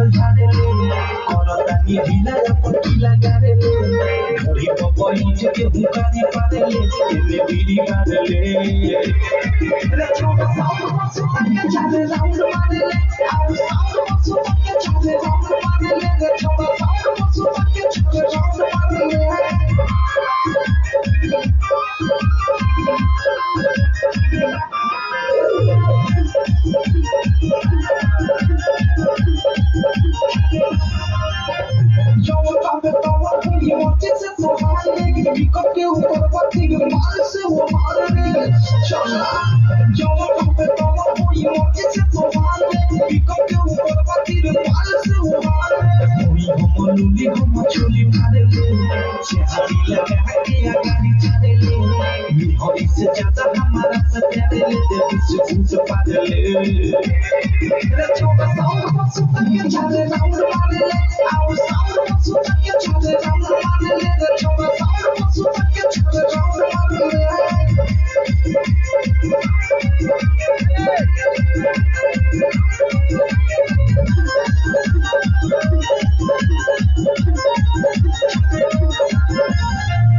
उछल झाड़े करतानी ढीला अपन ढीला गारे घड़ी पपई के हुकारी पारे एने बीड़ी मारे रे छोटा साउंड मसू के चले राउंड मारे आओ साउंड मसू के चले राउंड मारे रे छोटा साउंड मसू के चले राउंड मारे Pick के ऊपर पत्ती के माल से वो मार रे चला जो पे तो कोई मोटे से तो मार रे पिक के ऊपर पत्ती के माल से वो मार रे कोई हम लूली हम चोली मारे ले चेहरी लगा के आगाड़ी चले ले बिहारी से ज्यादा हमारा से प्यारे ले दिल से पूछ पाले रे छोटा साउंड मसू के चले राउंड मारे ले आओ साउंड मसू के चले राउंड मारे ले रे छोटा साउंड मसू के चले राउंड मारे ले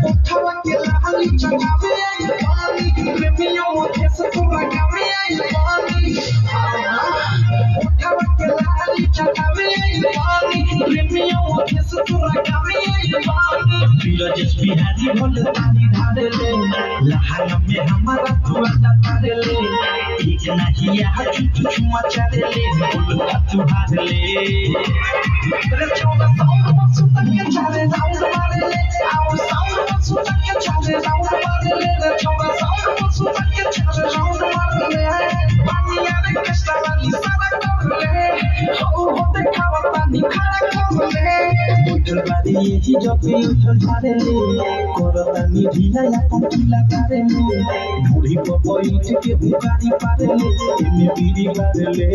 उठावा के लाली चढ़ावे पानी प्रेमियों के ससुरा गावे पानी उठावा के लाली चढ़ावे पानी प्रेमियों के ससुरा गावे पानी फिरोज बिहारी बोल पानी ढाले ले लहाना में हमारा धुआं तारे ले एक नहीं यहाँ चुचुआ चले ले बोल तू हार ले रे छोटा साउंड मसू के चले राउंड मारे ले आओ साउंड मसू के चले राउंड मारे ले रे छोटा साउंड मसू के चले राउंड मारे ले पानी यार कष्टा वाली सारा कर ले हो देखावा पानी खड़ा कर ले उठल बारी यही जो पे उठल झाड़े ले करतानी ढीला अपन ढीला गारे ले बूढ़ी पपई के हुकारी पारे ले एने बीड़ी गारे ले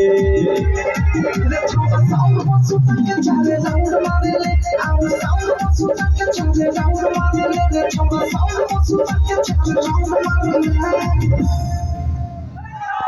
रे छोटा साउंड मसू के चले राउंड मारे ले आओ साउंड मसू के चले राउंड मारे ले रे छोटा साउंड मसू के चले राउंड मारे ले